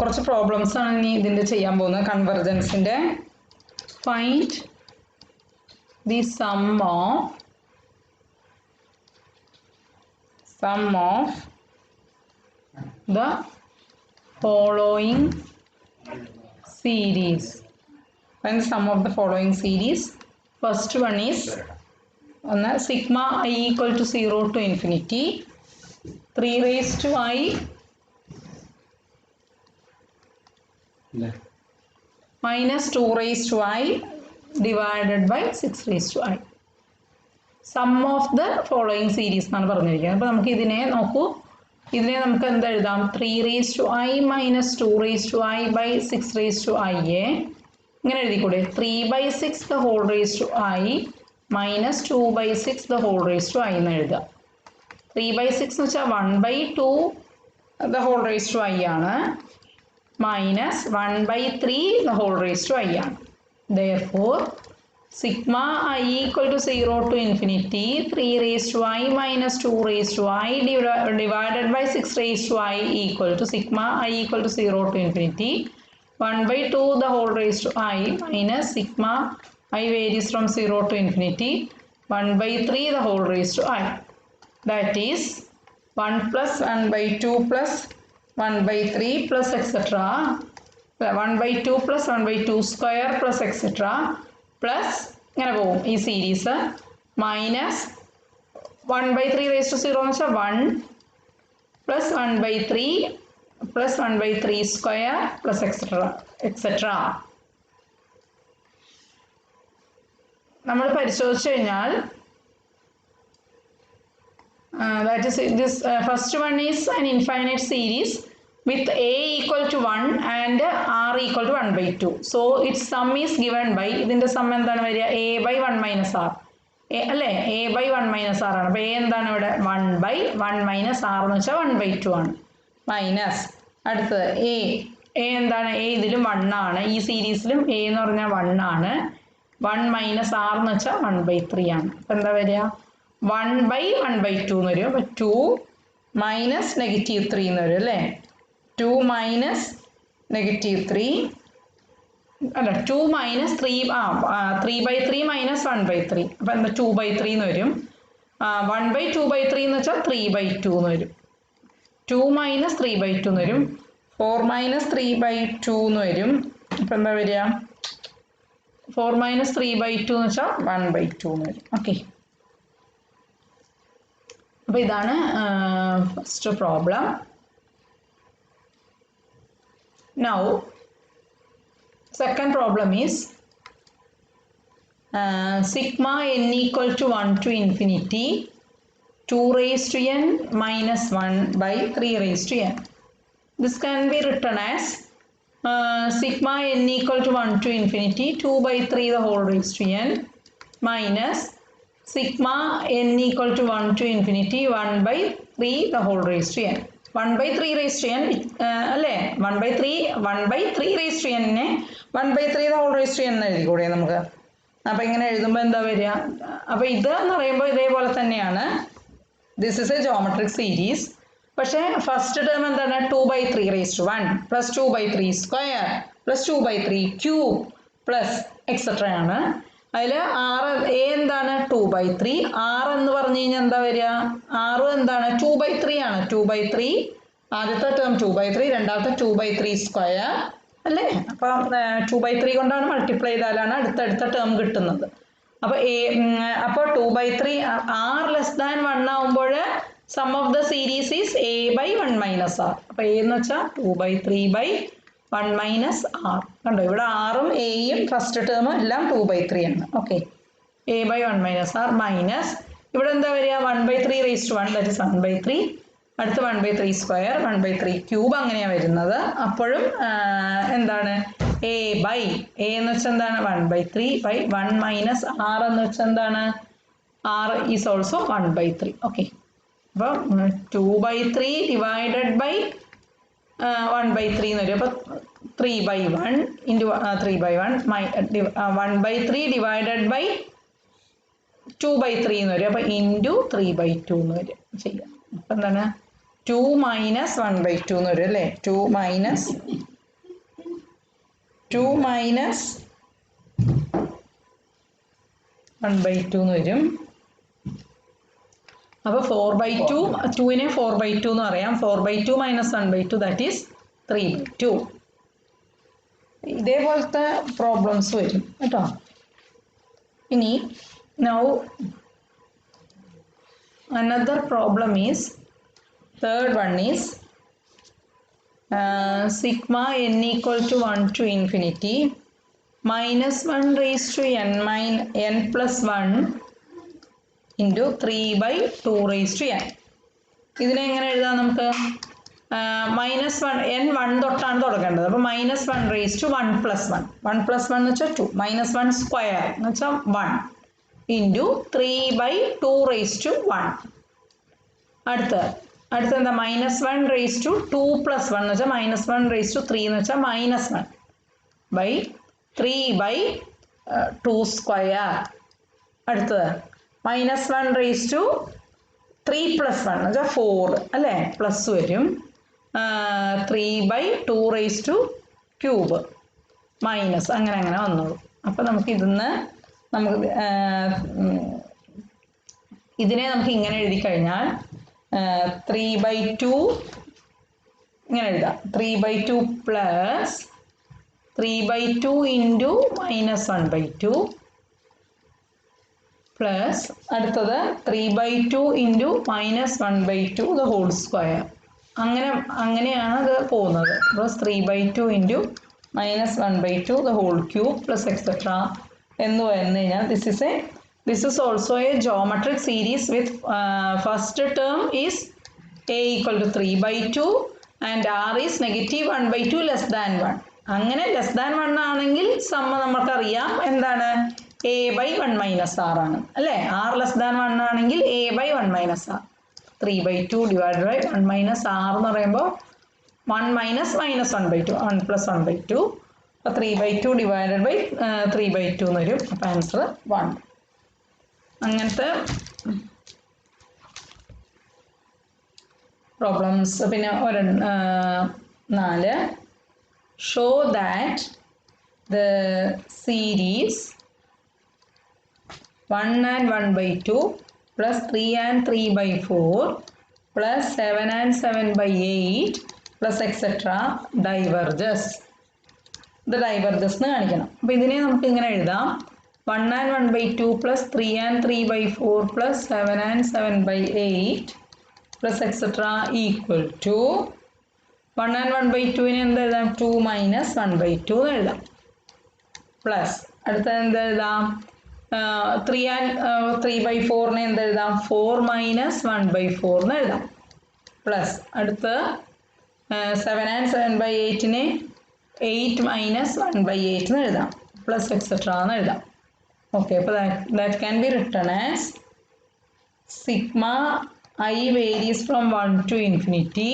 കുറച്ച് പ്രോബ്ലംസ് ആണ് ഇനി ഇതിന്റെ ചെയ്യാൻ പോകുന്നത് കൺവെർജൻസിന്റെ. Find the sum of the following series. Find the sum of the following series. First one is sigma I equal to 0 to infinity 3 raised to I minus 2 raised to I divided by 6 raised to I. Sum of the following series എന്നാണ് പറഞ്ഞിരിക്കുന്നത്. അപ്പോൾ നമുക്ക് ഇതിനെ നോക്കൂ. ഇതിനെ നമുക്ക് എന്താ എഴുതാം? 3 raised to I minus 2 raised to I by 6 raised to I ഇങ്ങനെ എഴുതിക്കൂടെ? 3/6 the whole raised to I minus 2/6 the whole raised to I എന്ന് എഴുതാം. 3/6 എന്ന് വെച്ചാൽ 1/2 the whole raised to I ആണ്, minus 1/3 the whole raised to I ആണ്. Therefore sigma I equal to 0 to infinity 3 raised to I minus 2 raised to I divided by 6 raised to I equal to sigma I equal to 0 to infinity 1/2 the whole raised to I minus sigma I varies from 0 to infinity 1/3 the whole raised to I. That is 1 plus 1/2 plus 1/3 plus etc. 1/2 plus 1/2 square plus etc. Plus ഇങ്ങനെ പോവും ഈ series minus 1/3 raised to 0 എന്ന് വെച്ചാൽ 1 plus 1/3 plus 1/3 square plus etcetera. നമ്മൾ പരിശോധിച്ചു കഴിഞ്ഞാൽ that is this first one is an infinite series with a equal to 1 and r equal to 1/2. So its sum is given by ഇതിന്റെ some എന്താണ് വരിക? a/1 minus r അല്ലേ? a/1 minus r ആണ്. അപ്പോൾ a എന്താണ് ഇവിടെ? 1/1 minus r എന്ന് വെച്ചാൽ 1/2 ആണ്. മൈനസ് അടുത്തത് a എന്താണ്? a ഇതിലും 1 ആണ്, ഈ സീരീസിലും a എന്ന് പറഞ്ഞാൽ 1 ആണ്. 1 minus r എന്ന് വെച്ചാൽ 1/3 ആണ്. അപ്പോൾ എന്താ വരിക? 1/1/2 എന്ന് വരും. അപ്പോൾ 2 minus -3 എന്ന് വരും അല്ലേ? 2 minus -3 അല്ല 2 minus 3 3/3 minus 1/3 അപ്പം എന്താ 2/3 എന്ന് വരും. 1/2/3 എന്ന് വെച്ചാൽ 3/2 എന്ന് വരും. 2 minus 3/2 എന്ന് വരും. 4 minus 3/2 എന്ന് വരും. അപ്പം എന്താ വരിക? 4 minus 3/2 എന്ന് വെച്ചാൽ 1/2 എന്ന് വരും. ഓക്കെ, അപ്പോൾ ഇതാണ് first problem. Now second problem is sigma n equal to 1 to infinity 2 raised to n minus 1 by 3 raised to n. This can be written as sigma n equal to 1 to infinity 2/3 the whole raised to n minus sigma n equal to 1 to infinity 1/3 the whole raised to n. 1/3 raised to n അല്ലേ? 1/3 raised to n നെ 1/3 the whole raised to n എന്ന് എഴുതിക്കൂടെ നമുക്ക്? അപ്പം ഇങ്ങനെ എഴുതുമ്പോൾ എന്താ വരിക? അപ്പോൾ ഇത് എന്ന് പറയുമ്പോൾ ഇതേപോലെ തന്നെയാണ്. This is A geometric series. പക്ഷേ ഫസ്റ്റ് ടേം എന്താണ്? 2/3 raised to 1 plus 2/3 square plus 2/3 cube plus etcetera ആണ്. അതിൽ എ എന്താണ്? 2/3. r എന്ന് പറഞ്ഞു കഴിഞ്ഞാൽ എന്താ വരിക? r എന്താണ്? 2/3 ആണ്. 2/3 ആദ്യത്തെ ടേം 2/3, രണ്ടാമത്തെ 2/3 സ്ക്വയർ അല്ലേ? അപ്പം 2/3 കൊണ്ടാണ് മൾട്ടിപ്ലൈ ചെയ്താലാണ് അടുത്തടുത്ത ടേം കിട്ടുന്നത്. അപ്പോൾ 2/3 r ലെസ് ദാൻ 1 ആവുമ്പോൾ sum of the series is a/1 minus r. അപ്പോൾ a എന്ന് വെച്ചാൽ 2/3/1 minus r. കണ്ടോ, ഇവിടെ ആറും എയും ഫസ്റ്റ് ടേമും എല്ലാം 2/3 ആണ്. Okay, a/1 minus r minus ഇവിടെ എന്താ വരിക? 1/3 raised to 1 that is 1/3. അടുത്ത് 1/3 സ്ക്വയർ 1/3 ക്യൂബ് അങ്ങനെയാണ് വരുന്നത്. അപ്പോഴും എന്താണ്? a എന്ന് വെച്ചാൽ എന്താണ്? 1/3/1 മൈനസ് r എന്ന് വെച്ചാൽ എന്താണ്? r is also 1/3. ഓക്കെ, അപ്പോൾ 2/3 ഡിവൈഡഡ് ബൈ 1/3 എന്ന് വരും. അപ്പോൾ 3/1 ഇൻറ്റു 3/1 1/3 ഡിവൈഡഡ് ബൈ 2/3 എന്ന് വരും. അപ്പോൾ ഇൻറ്റു 3/2 എന്ന് വരും ചെയ്യാം. അപ്പം എന്താണ്? 2 minus 1 by 2 എന്ന് വരും അല്ലേ 2 minus 1 by 2 എന്ന് വരും അപ്പോൾ 4 by 2 2നെ 4 by 2 എന്ന് പറയാം 4 by 2 minus 1 by 2 that is 3 by 2 ഇതേപോലത്തെ പ്രോബ്ലംസ് വരും കേട്ടോ ഇനി now another problem is third one is sigma n equal to 1 to infinity minus 1 raised to n plus 1 into 3 by 2 raised to n ഇതിനെ എങ്ങനെ എഴുതാം നമുക്ക് മൈനസ് 1 n 1 തൊട്ടാണ് തുടങ്ങേണ്ടത് അപ്പോൾ minus 1 raise to 1 plus 1 plus 1 എന്ന് വെച്ചാൽ 2 മൈനസ് 1 സ്ക്വയർ എന്ന് വെച്ചാൽ 1 ഇൻറ്റു 3 ബൈ 2 റേസ് ടു 1 അടുത്ത എന്താ മൈനസ് 1 റേസ് ടു 2 പ്ലസ് 1 എന്ന് വെച്ചാൽ മൈനസ് 1 റേസ് ടു 3 എന്ന് വെച്ചാൽ മൈനസ് 1 ബൈ 3 ബൈ 2 സ്ക്വയർ അടുത്തത് മൈനസ് 1 റേസ് ടു 3 പ്ലസ് 1 എന്ന് വെച്ചാൽ 4 അല്ലേ പ്ലസ് വരും 3 by 2 raise to cube minus അങ്ങനെ വന്നോളൂ അപ്പോൾ നമുക്ക് ഇതിനെ നമുക്ക് ഇങ്ങനെ എഴുതി കഴിഞ്ഞാൽ 3 by 2 ഇങ്ങനെ എഴുതാം 3 by 2 plus 3 by 2 into minus 1 by 2 plus അടുത്തത് 3 by 2 into minus 1 by 2 the whole square അങ്ങനെയാണ് അത് പോകുന്നത് plus 3 by 2 into minus 1 by 2 the whole cube plus etcetera എന്ന് വന്നു കഴിഞ്ഞാൽ this is also a geometric series with first term is a equal to 3 by 2 and r is negative 1 by 2 less than 1 അങ്ങനെ less than 1 ആണെങ്കിൽ സമ്മ നമുക്കറിയാം എന്താണ് a by 1 minus r ആണ് അല്ലേ r ലെസ് ദാൻ 1 ആണെങ്കിൽ a by 1 minus r 3 by 2 divided by 1 minus r എന്ന് പറയുമ്പോൾ 1 minus 1 by 2 1 plus 1 by 2 അപ്പോൾ 3 by 2 divided by 3 by 2 എന്ന് വരും അപ്പോൾ ആൻസർ 1 അങ്ങനത്തെ പ്രോബ്ലംസ് പിന്നെ 4 show that the series 1 and 1 by 2 plus 3 and 3 by 4 plus 7 and 7 by 8 plus etc. diverges ഇത് diverges എന്ന് കാണിക്കണം അപ്പോൾ ഇതിനെ നമുക്ക് ഇങ്ങനെ എഴുതാം 1 and 1 by 2 plus 3 and 3 by 4 plus 7 and 7 by 8 plus etc. equal to 1 and 1 by 2 നെ എന്ത് എഴുതാം 2 minus 1 by 2 എന്ന് എഴുതാം പ്ലസ് അടുത്ത എന്ത് എഴുതാം 3 and 3 by 4 നെ എന്ത് എഴുതാം 4 minus 1 by 4 എന്ന് എഴുതാം പ്ലസ് അടുത്ത 7 and 7 by 8 നെ 8 minus 1 by 8 എന്ന് എഴുതാം പ്ലസ് എക്സെട്ര എന്ന് എഴുതാം okay so that can be written as sigma I varies from 1 to infinity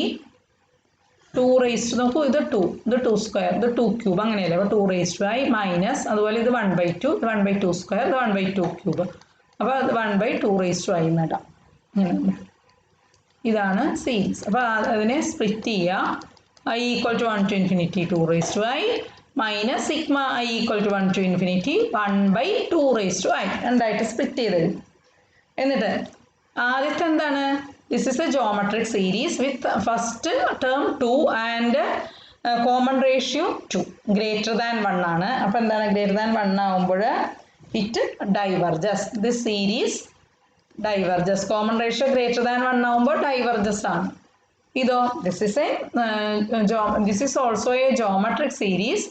2 raised to നോക്കൂ ഇത് 2 സ്ക്വയർ ഇത് 2 ക്യൂബ് അങ്ങനെയല്ലേ അപ്പോൾ 2 raised to I മൈനസ് അതുപോലെ ഇത് 1 by 2 ഇത് 1 by 2 സ്ക്വയർ ഇത് 1 by 2 ക്യൂബ് അപ്പോൾ അത് 1 by 2 raised to I എന്നിടാം ഇതാണ് സീരീസ് അപ്പോൾ അതിനെ സ്പ്ലിറ്റ് ചെയ്യുക I equal to 1 to infinity 2 raised to I minus sigma I equal to 1 to infinity 1 by 2 raised to I രണ്ടായിട്ട് സ്പ്ലിറ്റ് ചെയ്ത് എന്നിട്ട് ആദ്യത്തെ എന്താണ് this is a geometric series with first term 2 and common ratio 2 greater than 1 ആണ് അപ്പോൾ എന്താണ് greater than 1 ആവുമ്പോൾ it diverges this series diverges common ratio greater than 1 ആവുമ്പോൾ diverges ആണ് ഇതോ this is also a geometric series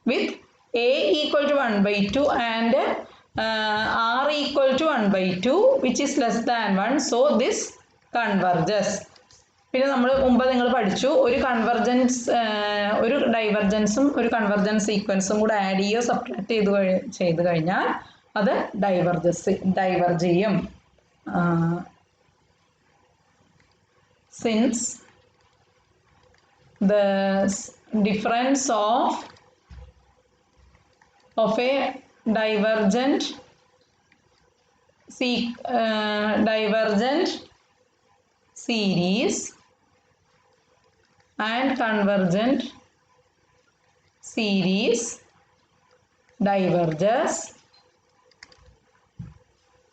with a equal to 1 by 2 and r equal to 1 by 2 which is less than 1 so this converges പിന്നെ നമ്മൾ മുമ്പ് നിങ്ങൾ പഠിച്ചു ഒരു convergence ഒരു ഡൈവർജൻസും ഒരു കൺവെർജൻസ് സീക്വൻസും കൂടെ ആഡ് ചെയ്യുകയോ സബ്ട്രാക്ട് ചെയ്ത് കഴിഞ്ഞാൽ അത് ഡൈവർജ് ചെയ്യും since the difference of a divergent series and convergent series diverges,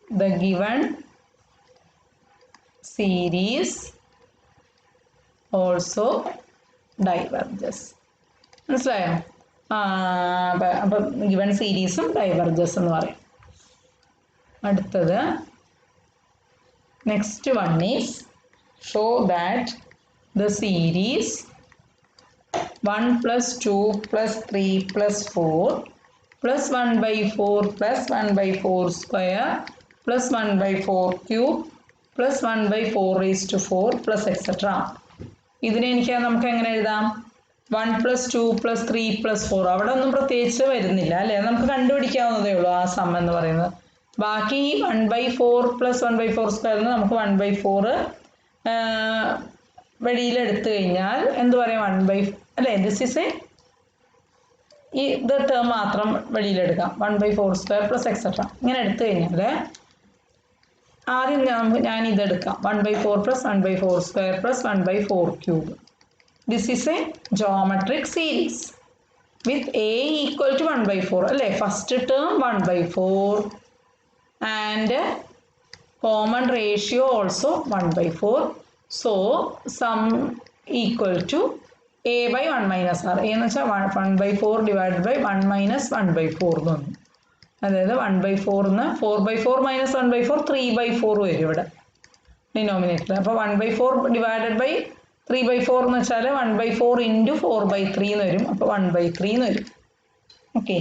the given series also diverges. മനസ്സിലായോ? അപ്പം ഗിവൺ സീരീസും ഡൈവർജസ് എന്ന് പറയും. അടുത്തത് next one is show that the series 1 plus 2 plus 3 plus 4 plus 1 by 4 plus 1 by 4 square plus 1 by 4 cube plus 1 by 4 raised to 4 plus etc. ഇതിനെ നമുക്ക് എങ്ങനെ എഴുതാം? 1 plus 2 plus 3 plus 4 അവിടെ ഒന്നും പ്രത്യേകിച്ച് വരുന്നില്ല അല്ലേ, നമുക്ക് കണ്ടുപിടിക്കാവുന്നതേ ഉള്ളൂ ആ സം എന്ന് പറയുന്നത്. ബാക്കി 1 by 4 plus 1 by 4 സ്ക്വയറിന് നമുക്ക് 1 by 4 വെളിയിലെടുത്തു കഴിഞ്ഞാൽ എന്ത് പറയാം? 1 by അല്ലേ, ദിസ് ഈസ് ഇത് ടേം മാത്രം വെളിയിലെടുക്കാം. 1 by 4 സ്ക്വയർ പ്ലസ് എക്സെട്ര ഇങ്ങനെ എടുത്തു കഴിഞ്ഞാൽ ആദ്യം ഞാൻ ഇതെടുക്കാം. 1 by 4 plus 1 by 4 square plus 1 by 4 cube. This is a geometric series with a equal to 1 by 4 അല്ലേ. First term 1 by 4 and common ratio also 1 by 4. So sum equal to a by 1 minus r. a എന്ന് വെച്ചാൽ 1 by 4 divided by 1 minus 1 by 4 എന്ന് വന്നു. അതായത് 1 by 4 എന്ന് 4 by 4 minus 1 by 4 3 by 4 വരും ഇവിടെ denominator. അപ്പോൾ 1 by 4 divided by 3 by 4 എന്ന് വെച്ചാൽ 1 by 4 into 4 by 3 എന്ന് വരും. അപ്പോൾ 1 by 3 എന്ന് വരും. ഓക്കെ,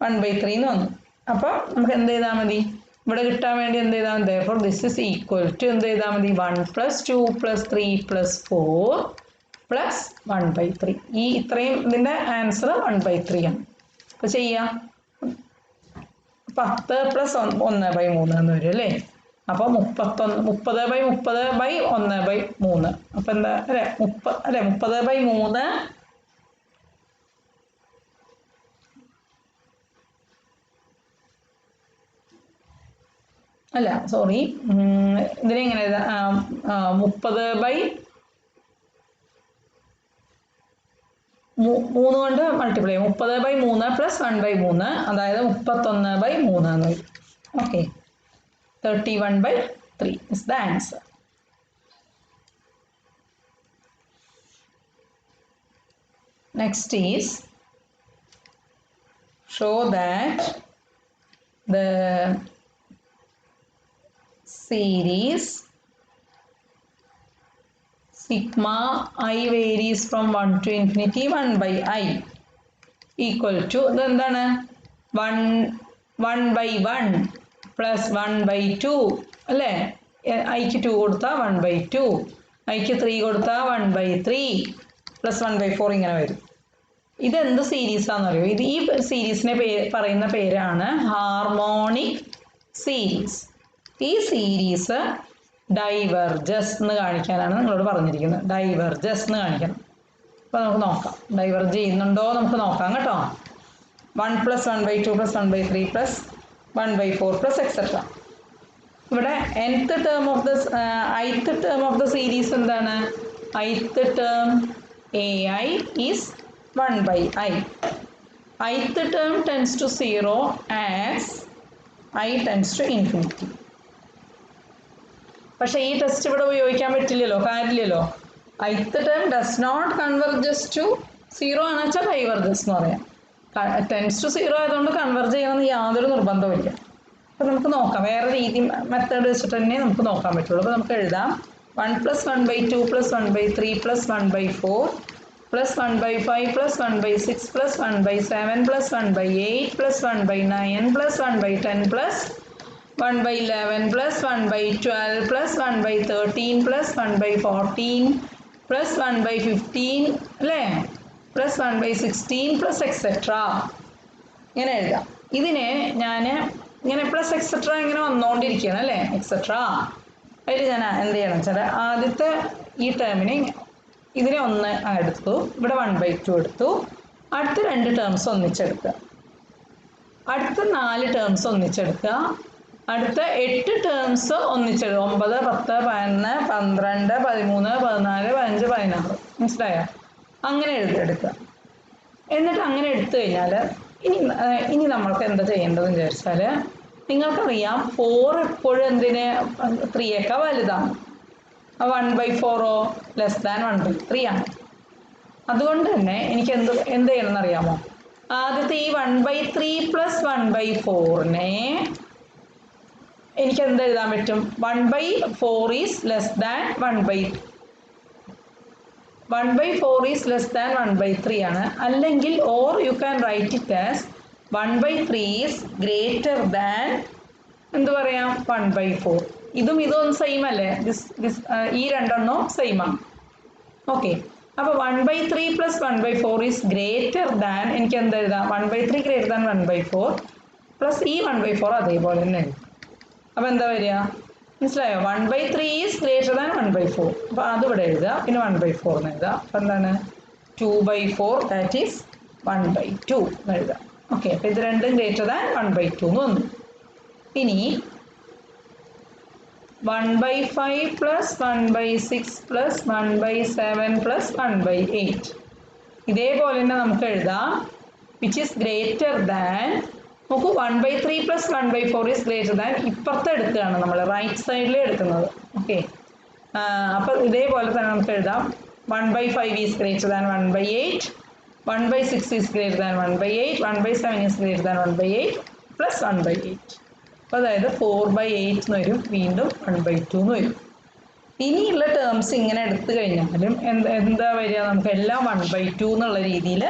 1 by 3 എന്ന് വന്നു. അപ്പോൾ നമുക്ക് എന്ത് ചെയ്താൽ മതി? ഇവിടെ കിട്ടാൻ വേണ്ടി എന്ത് ചെയ്താൽ മതി? അപ്പോൾ ദിസ് ഇസ് ഈക്വൽ ടു എന്ത് ചെയ്താൽ മതി? 1 plus 2 plus 3 plus 4 plus 1 by 3. ഈ ഇത്രയും ഇതിൻ്റെ ആൻസർ 1 by 3 ആണ്. അപ്പോൾ ചെയ്യാം. 10 പ്ലസ് 1 by 3 എന്ന് വരും അല്ലേ. അപ്പോൾ 30 by 30 by 1 by 3. അപ്പോൾ എന്താ അല്ലേ 30 by 3 അല്ല സോറി ഇതിനെ എങ്ങനെ 30 by 3 കൊണ്ട് മൾട്ടിപ്ലൈ ചെയ്യും. 30 by 3 പ്ലസ് 1 by 3 അതായത് 31 by 3 എന്ന് വരും. Okay, 31 by 3 is the answer. Next is show that the series sigma I varies from 1 to infinity 1 by I equal to ഇതെന്താണ് 1 by 1 plus 1 by 2 അല്ലേ. ഐക്ക് 2 കൊടുത്താൽ 1 by 2, ഐക്ക് 3 കൊടുത്താൽ 1 by 3 പ്ലസ് 1 by 4 ഇങ്ങനെ വരും. ഇതെന്ത് സീരീസാണെന്ന് അറിയോ? ഇത് ഈ സീരീസിനെ പറയുന്ന പേരാണ് ഹാർമോണിക് സീരീസ്. ഈ സീരീസ് ഡൈവർജസ് എന്ന് കാണിക്കാനാണ് നിങ്ങളോട് പറഞ്ഞിരിക്കുന്നത്. ഡൈവർജസ് എന്ന് കാണിക്കണം. അപ്പോൾ നമുക്ക് നോക്കാം ഡൈവർജ് ചെയ്യുന്നുണ്ടോ നമുക്ക് നോക്കാം കേട്ടോ. 1 plus 1 by 2 plus 1 by 3 plus 1 by 4 plus etc. ഇവിടെ nth term of the ith term of the series എന്താണ്? ith term ai is 1 by I. ith term tends to 0 as I tends to infinity. പക്ഷേ ഈ test ഇവിടെ ഉപയോഗിക്കാൻ പറ്റില്ലല്ലോ, കാര്യമില്ലല്ലോ. ith term does not converges to 0 എന്ന് വെച്ചാൽ diverges എന്ന് പറയാം. ടെൻസ് ടു 0 ആയതുകൊണ്ട് കൺവെർജ് ചെയ്യണമെന്ന് യാതൊരു നിർബന്ധമില്ല. അപ്പോൾ നമുക്ക് നോക്കാം, വേറെ രീതി മെത്തേഡ് വെച്ചിട്ട് തന്നെ നമുക്ക് നോക്കാൻ പറ്റുള്ളൂ. അപ്പോൾ നമുക്ക് എഴുതാം 1 plus 1 by 2 plus 1 by 3 plus 1 by 4 plus 1 by 5 plus 1 by 6 plus 1 by 7 plus 1 by 8 plus 1 by 9 plus 1 by 10 plus 1 by 11 plus 1 by 12 plus 1 by 13 plus 1 by 14 plus 1 by 15 അല്ലേ, പ്ലസ് 1 by 16 പ്ലസ് എക്സെട്ര ഇങ്ങനെ എഴുതാം. ഇതിനെ ഞാൻ ഇങ്ങനെ plus etcetera ഇങ്ങനെ വന്നുകൊണ്ടിരിക്കുകയാണ് അല്ലേ, etcetera. അതിൽ ഞാൻ എന്ത് ചെയ്യണം വെച്ചാൽ ആദ്യത്തെ ഈ ടേമിനെ ഇതിനെ 1 എടുത്തു, ഇവിടെ 1 by 2 എടുത്തു, അടുത്ത 2 ടേംസ് ഒന്നിച്ചെടുക്കുക, അടുത്ത 4 ടേംസ് ഒന്നിച്ചെടുക്കുക, അടുത്ത 8 ടേംസ് ഒന്നിച്ചെടുക്കുക, 9, 10, 11, 12, 13, 14, 15, 16. മനസ്സിലായോ? അങ്ങനെ എടുക്കുക. എന്നിട്ട് അങ്ങനെ എടുത്തു കഴിഞ്ഞാൽ ഇനി നമ്മൾക്ക് എന്താ ചെയ്യേണ്ടതെന്ന് വിചാരിച്ചാൽ, നിങ്ങൾക്കറിയാം 4 എപ്പോഴും എന്തിന് 3യേക്കാൾ വലുതാണ്. 1/4 ലെസ് ദാൻ 1/3 ആണ്. അതുകൊണ്ട് തന്നെ എനിക്ക് എന്ത് ചെയ്യണമെന്ന് അറിയാമോ? ആദ്യത്തെ ഈ 1/3 പ്ലസ് 1/4നെ എനിക്ക് എന്ത് എഴുതാൻ പറ്റും? 1/4 is less than 1/4 is less than 1/3 ആണ്. അല്ലെങ്കിൽ or you can write it as 1/3 is greater than എന്ത് പറയാം 1/4. ഇതും സെയിം അല്ലേ? ഈ രണ്ടെണ്ണവും സെയിം ആണ്. ഓക്കെ, അപ്പോൾ 1/3 പ്ലസ് 1/4 ഈസ് ഗ്രേറ്റർ ദാൻ എനിക്ക് എന്ത് എഴുതാം? 1/3 ഗ്രേറ്റർ ദാൻ 1/4 പ്ലസ് ഈ 1/4 അതേപോലെ തന്നെ എഴുതാം. അപ്പോൾ എന്താ വരിക? മനസ്സിലായോ? 1/3 ഈസ് ഗ്രേറ്റർ ദാൻ 1/4. അപ്പോൾ അതിവിടെ എഴുതുക, പിന്നെ 1/4 എന്ന് എഴുതുക. അപ്പോൾ എന്താണ്? 2/4 ദാറ്റ് ഈസ് 1/2 എന്ന് എഴുതുക. ഓക്കെ, അപ്പോൾ ഇത് രണ്ടും ഗ്രേറ്റർ ദാൻ 1/2 എന്ന് വന്നു. ഇനി 1/5 പ്ലസ് 1/6 പ്ലസ് 1/7 പ്ലസ് 1/8 ഇതേപോലെ തന്നെ നമുക്ക് എഴുതാം. വിച്ച് ഈസ് ഗ്രേറ്റർ ദാൻ, നോക്കൂ 1/3 പ്ലസ് 1/4 ഈസ് ഗ്രേറ്റർ ദാൻ ഇപ്പുറത്തെ എടുക്കുകയാണ് നമ്മൾ, റൈറ്റ് സൈഡിലേ എടുക്കുന്നത്. ഓക്കെ, അപ്പോൾ ഇതേപോലെ തന്നെ നമുക്ക് എഴുതാം 1/5 is greater than 1/8, 1/6 is greater than 1/8, 1/7 is greater than 1/8 plus 1/8. അപ്പോൾ അതായത് 4/8 എന്ന് വരും, വീണ്ടും 1/2 എന്ന് വരും. ഇനിയുള്ള ടേംസ് ഇങ്ങനെ എടുത്തു കഴിഞ്ഞാലും എന്താ വരിക? നമുക്ക് എല്ലാം 1/2 എന്നുള്ള രീതിയിൽ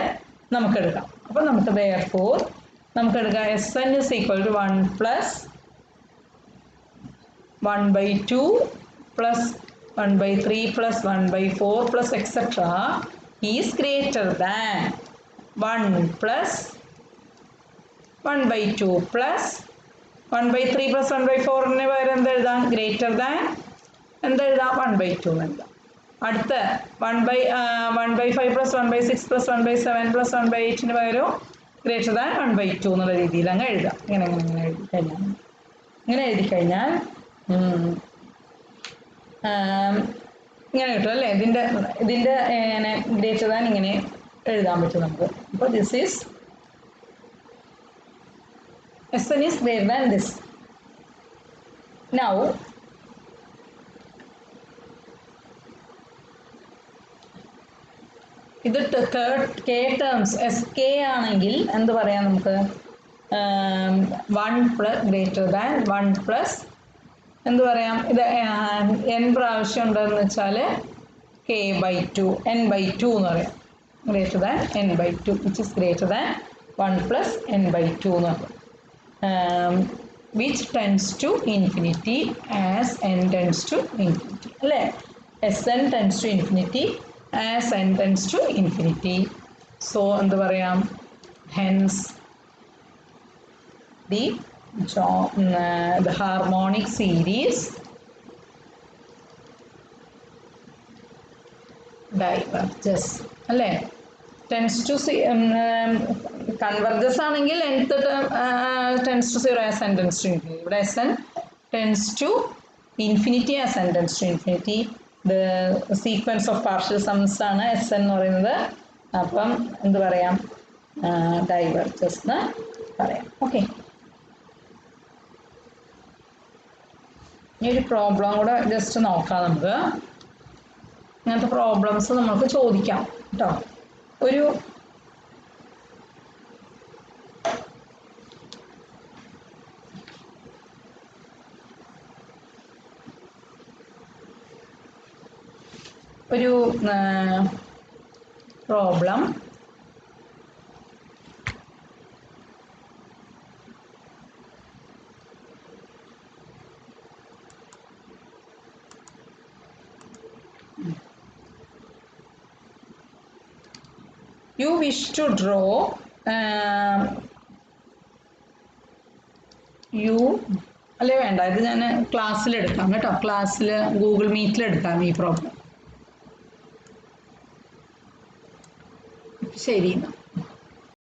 നമുക്ക് എടുക്കാം. അപ്പോൾ നമുക്ക് therefore നമുക്ക് എടുക്കാം Sn is equal to 1 plus 1/2 plus 1/3 plus 1/4 plus etc. is greater than 1 plus 1/2 plus 1/3 plus 1/4 പകരം എന്ത് എഴുതാം? ഗ്രേറ്റർ ദാൻ എന്ത് എഴുതാം? 1/2 എന്ന് എഴുതാം. അടുത്ത 1/5 പ്ലസ് 1/6 പ്ലസ് 1/7 പ്ലസ് 1/8 പകരം ഗ്രേറ്റർ ദാൻ 1/2 എന്നുള്ള രീതിയിൽ അങ്ങ് എഴുതാം. ഇങ്ങനെ എഴുതി കഴിഞ്ഞാൽ ഇങ്ങനെ കിട്ടും അല്ലേ? ഇതിൻ്റെ ഇങ്ങനെ ഗ്രേറ്റർ ദാൻ ഇങ്ങനെ എഴുതാൻ പറ്റും നമുക്ക്. അപ്പോൾ this is Sn is greater than this. Now ഇത് k terms sk ആണെങ്കിൽ എന്ത് പറയാം നമുക്ക്? 1 പ്ലസ് ഗ്രേറ്റർ ദാൻ 1 പ്ലസ് എന്ത് പറയാം? ഇത് n പ്രാവശ്യം ഉണ്ടെന്ന് വെച്ചാൽ k/2 n/2 എന്ന് പറയാം. Greater than n/2 which is greater than 1 plus n/2 എന്ന് പറയും. which tends to infinity as n tends to infinity അല്ലേ? Sn tends to infinity as n tends to infinity. So എന്ത് പറയാം? hence the harmonic series diverges അല്ലേ? tends to converges ആണെങ്കിൽ nth tends to 0 as n tends to infinity. ഇവിടെ Sn tends to infinity as n tends to infinity. The sequence of partial sums ആണ് Sn എന്ന് പറയുന്നത്. അപ്പം എന്ത് പറയാം? diverges എന്ന് പറയാം. ഓക്കെ, ഇനി ഒരു പ്രോബ്ലം കൂടെ ജസ്റ്റ് നോക്കാം നമുക്ക്. ഇങ്ങനത്തെ പ്രോബ്ലംസ് നമുക്ക് ചോദിക്കാം കേട്ടോ. ഒരു problem you wish to draw അല്ലേ വേണ്ട, ഇത് ഞാൻ ക്ലാസ്സിൽ എടുക്കാം കേട്ടോ. ക്ലാസ്സിൽ ഗൂഗിൾ മീറ്റിൽ എടുക്കാം ഈ പ്രോബ്ലം. ശരി.